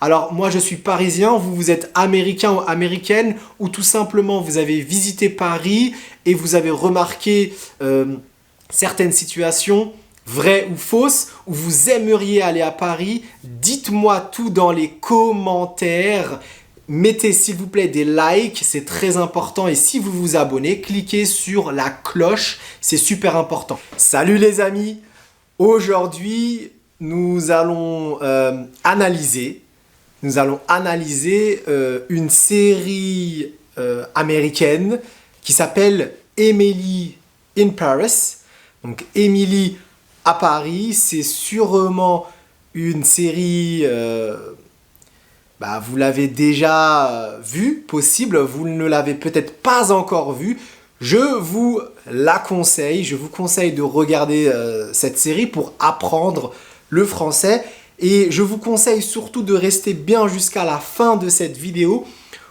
Alors moi je suis parisien, vous êtes américain ou américaine, ou tout simplement vous avez visité Paris et vous avez remarqué certaines situations vraies ou fausses, où vous aimeriez aller à Paris. Dites-moi tout dans les commentaires. Mettez s'il vous plaît des likes, c'est très important. Et si vous vous abonnez, cliquez sur la cloche, c'est super important. Salut les amis, aujourd'hui nous allons analyser une série américaine qui s'appelle Emily in Paris. Donc Emily à Paris, c'est sûrement une série, vous l'avez déjà vue, possible, vous ne l'avez peut-être pas encore vue. Je vous conseille de regarder cette série pour apprendre le français. Et je vous conseille surtout de rester bien jusqu'à la fin de cette vidéo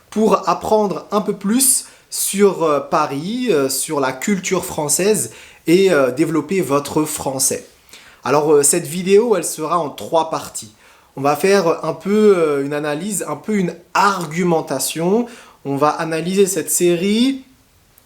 pour apprendre un peu plus sur Paris, sur la culture française et développer votre français. Alors cette vidéo, elle sera en 3 parties. On va faire un peu une analyse, un peu une argumentation. On va analyser cette série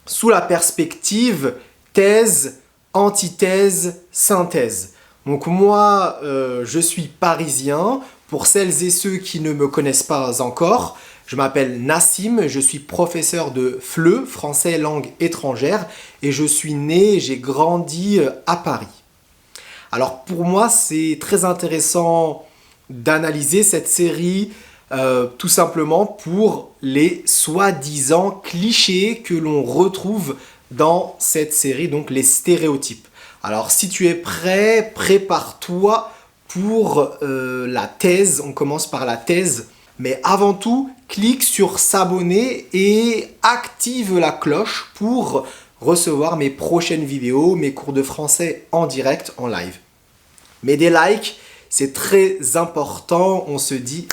sous la perspective thèse, antithèse, synthèse. Donc moi, je suis parisien. Pour celles et ceux qui ne me connaissent pas encore, je m'appelle Nassim, je suis professeur de FLE, français langue étrangère, et je suis né, j'ai grandi à Paris. Alors pour moi, c'est très intéressant d'analyser cette série tout simplement pour les soi-disant clichés que l'on retrouve dans cette série, donc les stéréotypes. Alors si tu es prêt, prépare-toi pour la thèse. On commence par la thèse. Mais avant tout, clique sur s'abonner et active la cloche pour recevoir mes prochaines vidéos, mes cours de français en direct, en live. Mets des likes, c'est très important. On se dit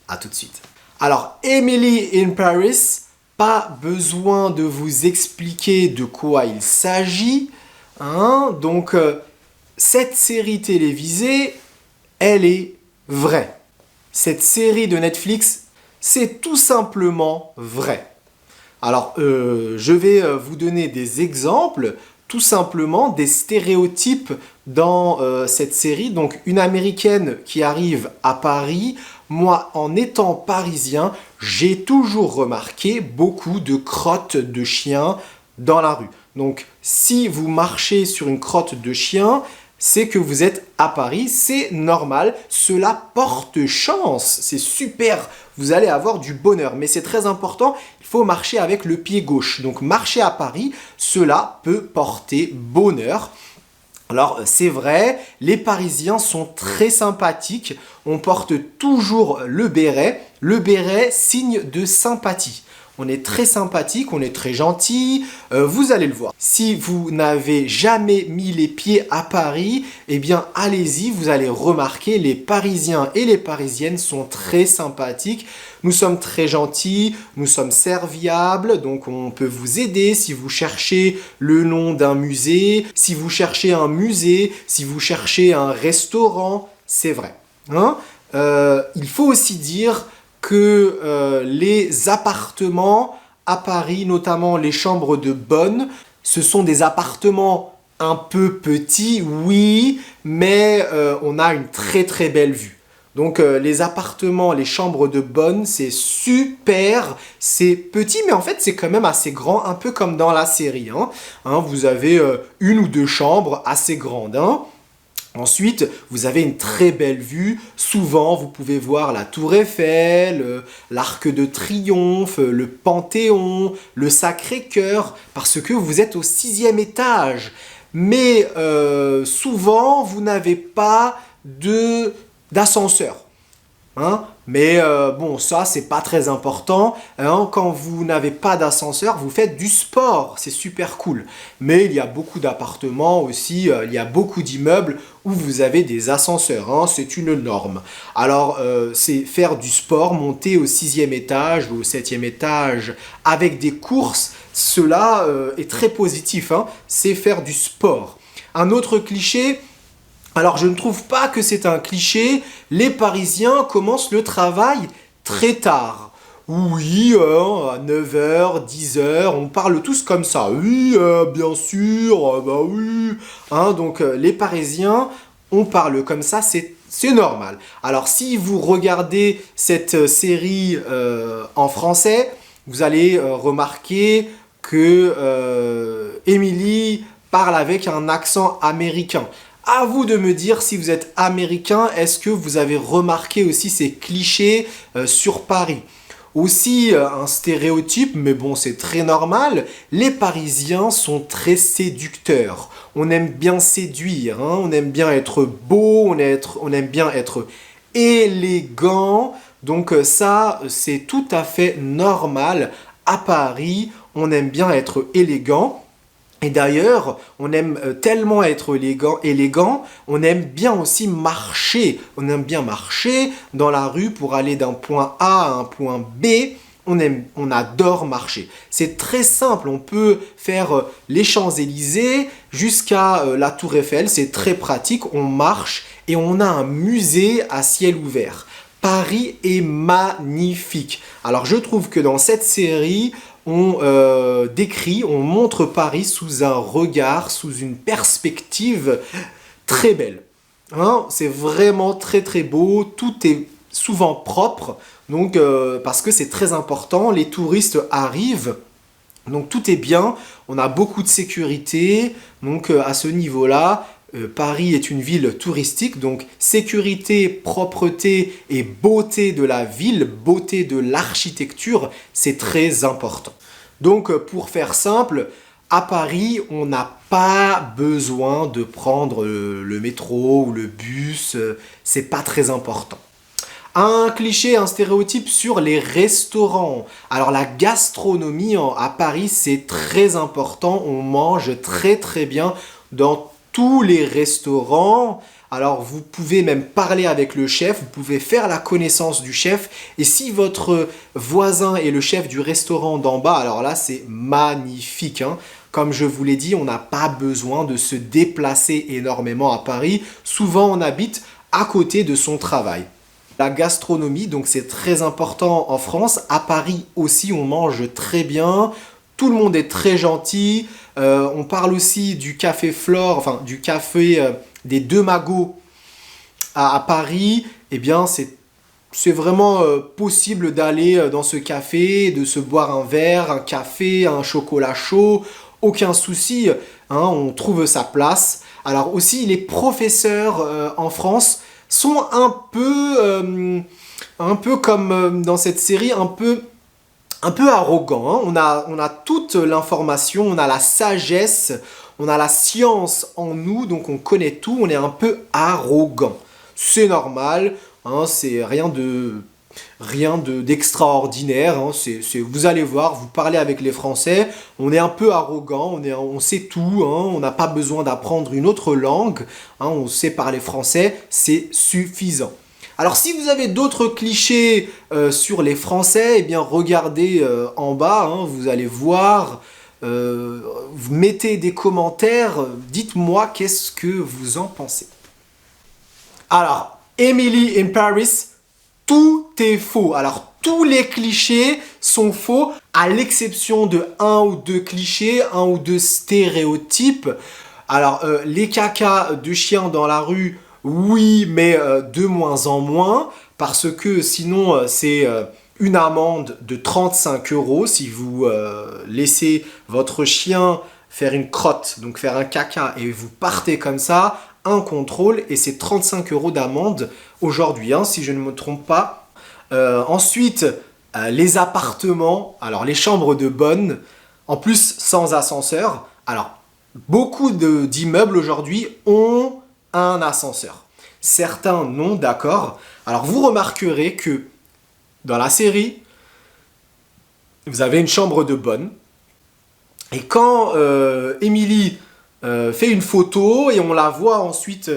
à tout de suite. Alors, Emily in Paris, pas besoin de vous expliquer de quoi il s'agit. Donc, cette série télévisée, elle est vraie. Cette série de Netflix, c'est tout simplement vrai. Alors, je vais vous donner des exemples, tout simplement des stéréotypes dans cette série. Donc, une Américaine qui arrive à Paris. Moi, en étant parisien, j'ai toujours remarqué beaucoup de crottes de chiens dans la rue. Donc, si vous marchez sur une crotte de chien, c'est que vous êtes à Paris, c'est normal, cela porte chance, c'est super, vous allez avoir du bonheur. Mais c'est très important, il faut marcher avec le pied gauche. Donc marcher à Paris, cela peut porter bonheur. Alors c'est vrai, les Parisiens sont très sympathiques, on porte toujours le béret signe de sympathie. On est très sympathique, on est très gentil, vous allez le voir. Si vous n'avez jamais mis les pieds à Paris, eh bien allez-y, vous allez remarquer, les Parisiens et les Parisiennes sont très sympathiques. Nous sommes très gentils, nous sommes serviables, donc on peut vous aider si vous cherchez le nom d'un musée, si vous cherchez un musée, si vous cherchez un restaurant, c'est vrai. Il faut aussi dire que les appartements à Paris, notamment les chambres de bonne, ce sont des appartements un peu petits, oui, mais on a une très très belle vue. Donc les appartements, les chambres de bonne, c'est super, c'est petit, mais en fait c'est quand même assez grand, un peu comme dans la série. Vous avez 1 ou 2 chambres assez grandes. Ensuite, vous avez une très belle vue. Souvent, vous pouvez voir la Tour Eiffel, l'Arc de Triomphe, le Panthéon, le Sacré-Cœur, parce que vous êtes au 6e étage. Mais souvent, vous n'avez pas d'ascenseur. Mais bon, ça, c'est pas très important. Quand vous n'avez pas d'ascenseur, vous faites du sport. C'est super cool. Mais il y a beaucoup d'appartements aussi, il y a beaucoup d'immeubles où vous avez des ascenseurs. C'est une norme. Alors, c'est faire du sport, monter au 6e étage ou au 7e étage avec des courses. Cela est très positif. C'est faire du sport. Un autre cliché, Alors je ne trouve pas que c'est un cliché, les Parisiens commencent le travail très tard. Oui, à 9h, 10h, on parle tous comme ça. Oui, bien sûr, bah oui. Donc les Parisiens, on parle comme ça, c'est normal. Alors si vous regardez cette série en français, vous allez remarquer que Emily parle avec un accent américain. À vous de me dire si vous êtes américain, est-ce que vous avez remarqué aussi ces clichés sur Paris? Aussi un stéréotype, mais bon, c'est très normal, les Parisiens sont très séducteurs. On aime bien séduire, on aime bien être beau, on aime bien être élégant. Donc ça, c'est tout à fait normal. À Paris, on aime bien être élégant. Et d'ailleurs, on aime tellement être élégant, on aime bien aussi marcher. On aime bien marcher dans la rue pour aller d'un point A à un point B. On adore marcher. C'est très simple, on peut faire les Champs-Élysées jusqu'à la Tour Eiffel, c'est très pratique, on marche et on a un musée à ciel ouvert. Paris est magnifique. Alors je trouve que dans cette série, on décrit, on montre Paris sous un regard, sous une perspective très belle. C'est vraiment très très beau, tout est souvent propre, donc parce que c'est très important, les touristes arrivent, donc tout est bien, on a beaucoup de sécurité, donc à ce niveau-là, Paris est une ville touristique, donc sécurité, propreté et beauté de la ville, beauté de l'architecture, c'est très important. Donc pour faire simple, à Paris, on n'a pas besoin de prendre le métro ou le bus, c'est pas très important. Un cliché, un stéréotype sur les restaurants. Alors la gastronomie à Paris, c'est très important. On mange très très bien dans tous les restaurants. Alors vous pouvez même parler avec le chef, vous pouvez faire la connaissance du chef. Et si votre voisin est le chef du restaurant d'en bas, alors là c'est magnifique. Comme je vous l'ai dit, on n'a pas besoin de se déplacer énormément à Paris. Souvent on habite à côté de son travail. La gastronomie, donc c'est très important en France. À Paris aussi, on mange très bien. Tout le monde est très gentil. On parle aussi du café Flore, enfin du café des Deux Magots à Paris. Eh bien, c'est vraiment possible d'aller dans ce café, de se boire un verre, un café, un chocolat chaud. Aucun souci, on trouve sa place. Alors aussi, les professeurs en France sont un peu comme dans cette série, un peu arrogants. On a toute l'information, on a la sagesse, on a la science en nous, donc on connaît tout, on est un peu arrogant. C'est normal, c'est rien d'extraordinaire. Vous allez voir, vous parlez avec les Français, on est un peu arrogant, on sait tout, on n'a pas besoin d'apprendre une autre langue, on sait parler français, c'est suffisant. Alors si vous avez d'autres clichés sur les Français, eh bien regardez en bas, vous allez voir, vous mettez des commentaires, dites-moi qu'est-ce que vous en pensez. Alors, Emily in Paris, tout est faux. Alors, tous les clichés sont faux, à l'exception de un ou deux clichés, un ou deux stéréotypes. Alors, les cacas de chiens dans la rue, oui, mais de moins en moins, parce que sinon, c'est une amende de 35 € si vous laissez votre chien faire une crotte, donc faire un caca, et vous partez comme ça, un contrôle, et c'est 35 € d'amende aujourd'hui, si je ne me trompe pas. Ensuite, les appartements, alors les chambres de bonne, en plus sans ascenseur. Alors, beaucoup d'immeubles aujourd'hui ont un ascenseur. Certains non, d'accord. Alors, vous remarquerez que dans la série, vous avez une chambre de bonne. Et quand Emily fait une photo et on la voit ensuite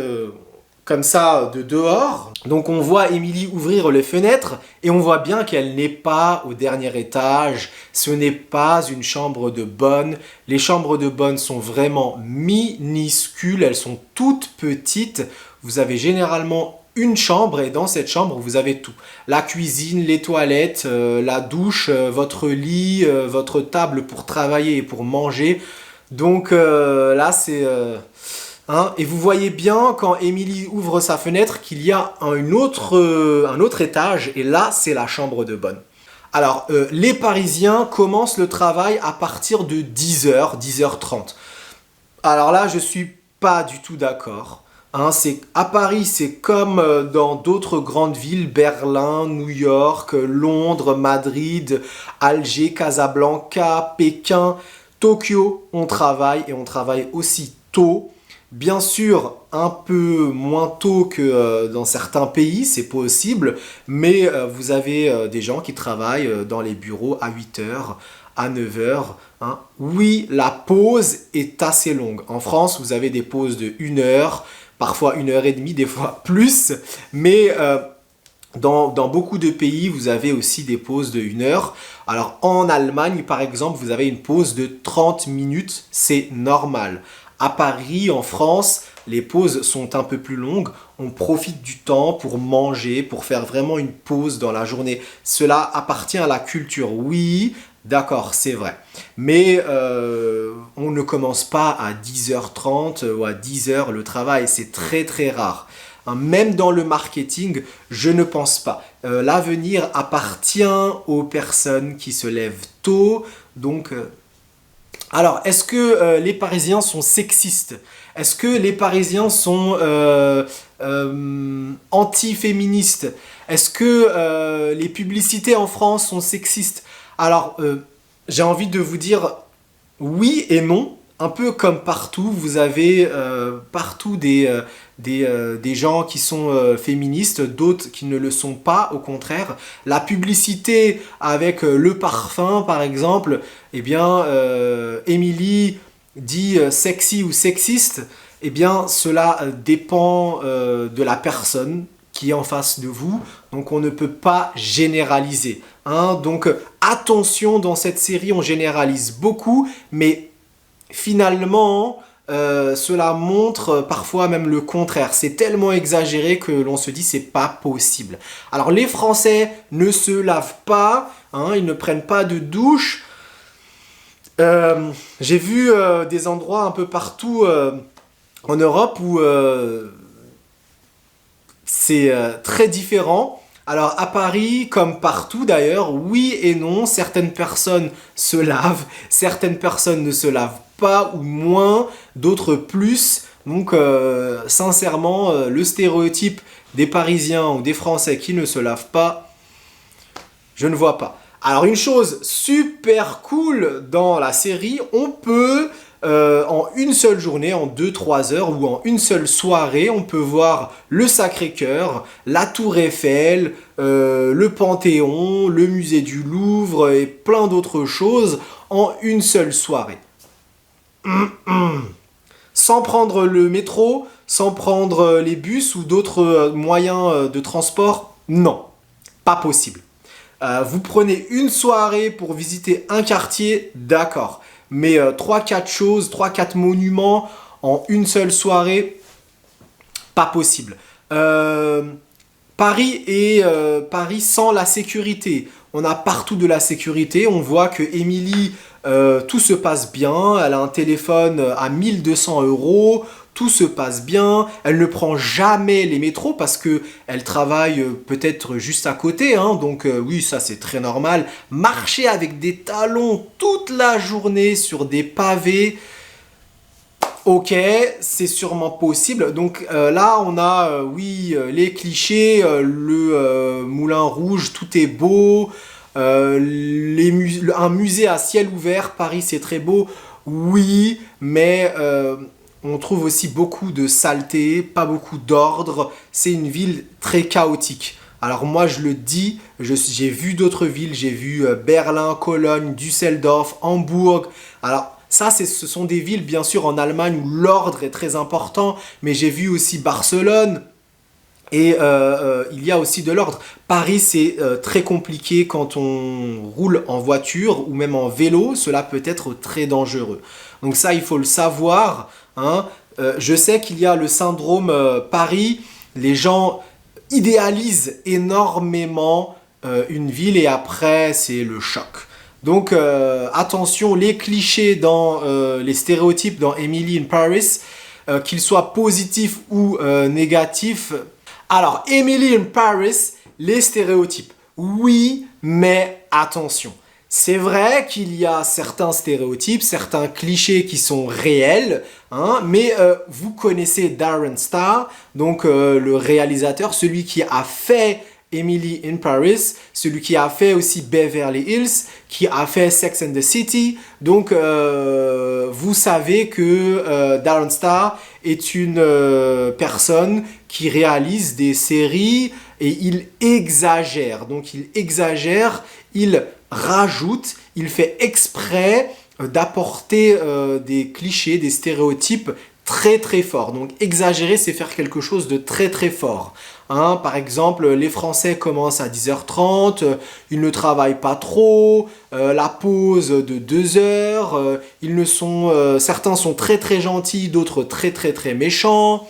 comme ça de dehors. Donc on voit Emily ouvrir les fenêtres et on voit bien qu'elle n'est pas au dernier étage. Ce n'est pas une chambre de bonne. Les chambres de bonne sont vraiment minuscules. Elles sont toutes petites. vous avez généralement une chambre et dans cette chambre, vous avez tout. La cuisine, les toilettes, la douche, votre lit, votre table pour travailler et pour manger. Donc là, c'est... hein, et vous voyez bien quand Émilie ouvre sa fenêtre qu'il y a un autre étage et là, c'est la chambre de bonne. Alors, les Parisiens commencent le travail à partir de 10h, 10h30. Alors là, je suis pas du tout d'accord. Hein, à Paris, c'est comme dans d'autres grandes villes, Berlin, New York, Londres, Madrid, Alger, Casablanca, Pékin, Tokyo. On travaille et on travaille aussi tôt. Bien sûr, un peu moins tôt que dans certains pays, c'est possible, mais vous avez des gens qui travaillent dans les bureaux à 8 heures, à 9 heures. Hein. Oui, la pause est assez longue. En France, vous avez des pauses de 1 heure, parfois 1 heure et demie, des fois plus, mais dans beaucoup de pays, vous avez aussi des pauses de 1 heure. Alors en Allemagne, par exemple, vous avez une pause de 30 minutes, c'est normal. À Paris, en France, les pauses sont un peu plus longues. On profite du temps pour manger, pour faire vraiment une pause dans la journée. Cela appartient à la culture, oui, d'accord, c'est vrai. Mais on ne commence pas à 10h30 ou à 10h le travail, c'est très très rare. Hein, même dans le marketing, je ne pense pas. L'avenir appartient aux personnes qui se lèvent tôt, donc... Alors, est-ce que les Parisiens sont sexistes? Est-ce que les Parisiens sont anti-féministes? Est-ce que les publicités en France sont sexistes? Alors, j'ai envie de vous dire oui et non. Un peu comme partout, vous avez partout des gens qui sont féministes, d'autres qui ne le sont pas, au contraire. La publicité avec le parfum, par exemple, eh bien, Émilie dit sexy ou sexiste, eh bien, cela dépend de la personne qui est en face de vous, donc on ne peut pas généraliser. Hein. Donc attention, dans cette série, on généralise beaucoup, mais finalement, cela montre parfois même le contraire. C'est tellement exagéré que l'on se dit c'est pas possible. Alors les Français ne se lavent pas, hein, ils ne prennent pas de douche. J'ai vu des endroits un peu partout en Europe où c'est très différent. Alors à Paris, comme partout d'ailleurs, oui et non, certaines personnes se lavent, certaines personnes ne se lavent pas ou moins, d'autres plus. Donc sincèrement, le stéréotype des Parisiens ou des Français qui ne se lavent pas, je ne vois pas. Alors une chose super cool dans la série, on peut en une seule journée, en 2-3 heures ou en une seule soirée, on peut voir le Sacré-Cœur, la Tour Eiffel, le Panthéon, le musée du Louvre et plein d'autres choses en une seule soirée. Sans prendre le métro, sans prendre les bus ou d'autres moyens de transport, non, pas possible. Vous prenez une soirée pour visiter un quartier, d'accord. Mais 3-4 choses, 3-4 monuments en une seule soirée, pas possible. Paris sans la sécurité. On a partout de la sécurité. On voit que Émilie, tout se passe bien. Elle a un téléphone à 1200 €. Tout se passe bien. Elle ne prend jamais les métros parce que elle travaille peut-être juste à côté. Hein, donc oui, ça c'est très normal. Marcher avec des talons toute la journée sur des pavés. Ok, c'est sûrement possible. Donc là, on a, oui, les clichés, le Moulin Rouge, tout est beau, un musée à ciel ouvert, Paris, c'est très beau, oui, mais on trouve aussi beaucoup de saleté, pas beaucoup d'ordre. C'est une ville très chaotique. Alors moi, je le dis, j'ai vu d'autres villes, j'ai vu Berlin, Cologne, Düsseldorf, Hambourg. Alors, ça, ce sont des villes, bien sûr, en Allemagne où l'ordre est très important, mais j'ai vu aussi Barcelone et il y a aussi de l'ordre. Paris, c'est très compliqué quand on roule en voiture ou même en vélo, cela peut être très dangereux. Donc ça, il faut le savoir. Hein. Je sais qu'il y a le syndrome Paris. Les gens idéalisent énormément une ville et après, c'est le choc. Donc, attention, les clichés dans les stéréotypes dans Emily in Paris, qu'ils soient positifs ou négatifs. Alors, Emily in Paris, les stéréotypes. Oui, mais attention. C'est vrai qu'il y a certains stéréotypes, certains clichés qui sont réels, hein, mais vous connaissez Darren Star, donc le réalisateur, celui qui a fait Emily in Paris, celui qui a fait aussi Beverly Hills, qui a fait Sex and the City. Donc, vous savez que Darren Star est une personne qui réalise des séries et il exagère. Donc, il exagère, il rajoute, il fait exprès d'apporter des clichés, des stéréotypes très très forts. Donc exagérer, c'est faire quelque chose de très très fort. Hein, par exemple, les Français commencent à 10h30, ils ne travaillent pas trop, la pause de 2 heures, certains sont très très gentils, d'autres très très très méchants.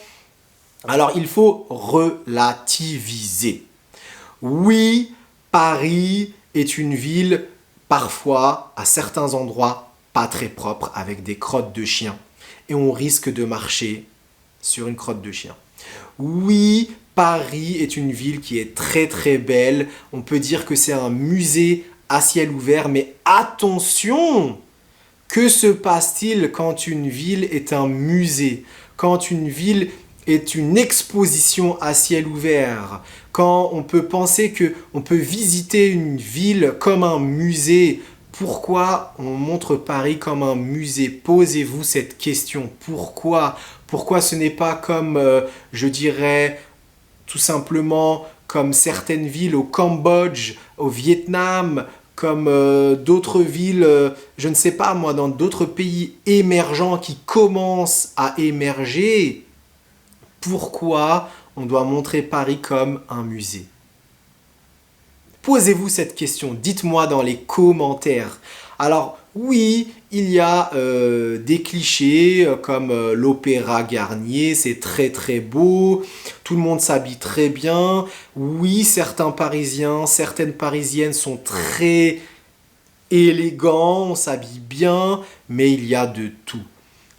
Alors il faut relativiser. Oui, Paris est une ville parfois, à certains endroits, pas très propre, avec des crottes de chiens. Et on risque de marcher sur une crotte de chien. Oui, Paris est une ville qui est très très belle. On peut dire que c'est un musée à ciel ouvert, mais attention! Que se passe-t-il quand une ville est un musée? Quand une ville est une exposition à ciel ouvert? Quand on peut penser qu'on peut visiter une ville comme un musée? Pourquoi on montre Paris comme un musée? Posez-vous cette question. Pourquoi? Pourquoi ce n'est pas comme, je dirais, tout simplement comme certaines villes au Cambodge, au Vietnam, comme d'autres villes, je ne sais pas moi, dans d'autres pays émergents qui commencent à émerger? Pourquoi on doit montrer Paris comme un musée? Posez-vous cette question, dites-moi dans les commentaires. Alors oui, il y a des clichés comme l'Opéra Garnier, c'est très très beau, tout le monde s'habille très bien. Oui, certains Parisiens, certaines Parisiennes sont très élégants, on s'habille bien, mais il y a de tout.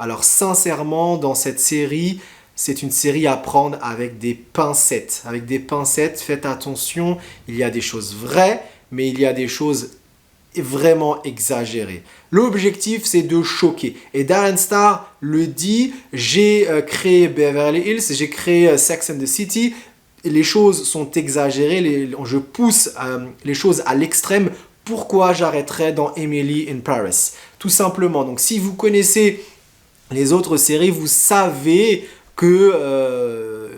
Alors sincèrement, dans cette série, c'est une série à prendre avec des pincettes. Avec des pincettes, faites attention, il y a des choses vraies, mais il y a des choses vraiment exagérées. L'objectif, c'est de choquer. Et Darren Star le dit, j'ai créé Beverly Hills, j'ai créé Sex and the City, les choses sont exagérées, je pousse les choses à l'extrême. Pourquoi j'arrêterais dans Emily in Paris? Tout simplement. Donc si vous connaissez les autres séries, vous savez que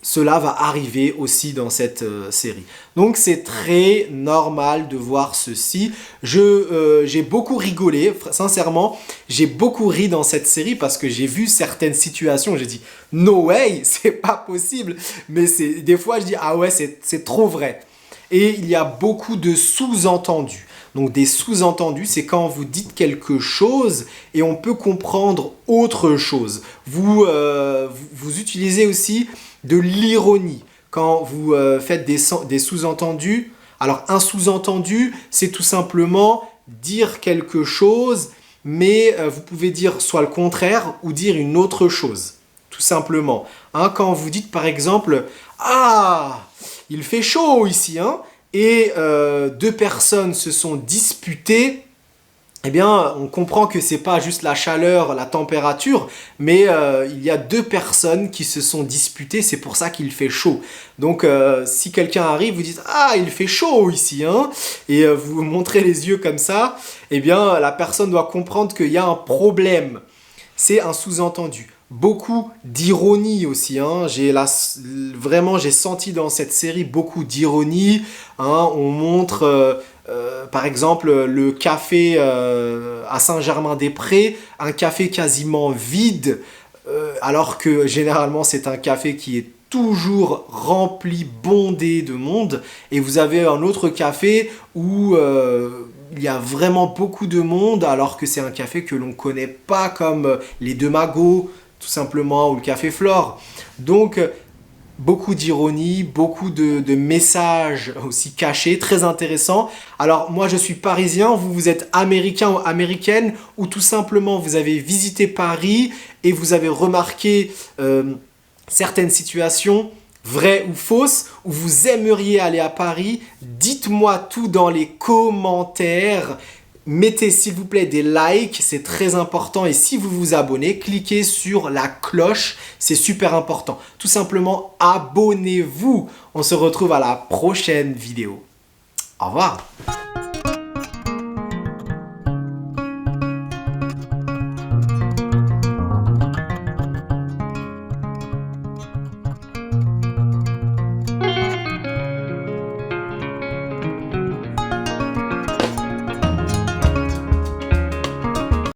cela va arriver aussi dans cette série. Donc c'est très normal de voir ceci. J'ai beaucoup rigolé, sincèrement, j'ai beaucoup ri dans cette série parce que j'ai vu certaines situations, j'ai dit « No way, c'est pas possible !» Mais des fois je dis « Ah ouais, c'est trop vrai !» Et il y a beaucoup de sous-entendus. Donc des sous-entendus, c'est quand vous dites quelque chose et on peut comprendre autre chose. Vous utilisez aussi de l'ironie quand vous faites des sous-entendus. Alors un sous-entendu, c'est tout simplement dire quelque chose, mais vous pouvez dire soit le contraire ou dire une autre chose. Tout simplement. Hein, quand vous dites par exemple « Ah, il fait chaud ici, hein !» et 2 personnes se sont disputées, eh bien, on comprend que c'est pas juste la chaleur, la température, mais il y a 2 personnes qui se sont disputées, c'est pour ça qu'il fait chaud. Donc, si quelqu'un arrive, vous dites « Ah, il fait chaud ici, hein !» et vous montrez les yeux comme ça, eh bien, la personne doit comprendre qu'il y a un problème. C'est un sous-entendu. Beaucoup d'ironie aussi, hein. Vraiment j'ai senti dans cette série beaucoup d'ironie, hein. On montre par exemple le café à Saint-Germain-des-Prés, un café quasiment vide, alors que généralement c'est un café qui est toujours rempli, bondé de monde, et vous avez un autre café où il y a vraiment beaucoup de monde, alors que c'est un café que l'on ne connaît pas comme les Deux Magots, tout simplement, ou le café Flore. Donc, beaucoup d'ironie, beaucoup de messages aussi cachés, très intéressants. Alors moi je suis parisien, vous êtes américain ou américaine, ou tout simplement vous avez visité Paris et vous avez remarqué certaines situations vraies ou fausses, où vous aimeriez aller à Paris. Dites-moi tout dans les commentaires. Mettez s'il vous plaît des likes, c'est très important. Et si vous vous abonnez, cliquez sur la cloche, c'est super important. Tout simplement, abonnez-vous. On se retrouve à la prochaine vidéo. Au revoir.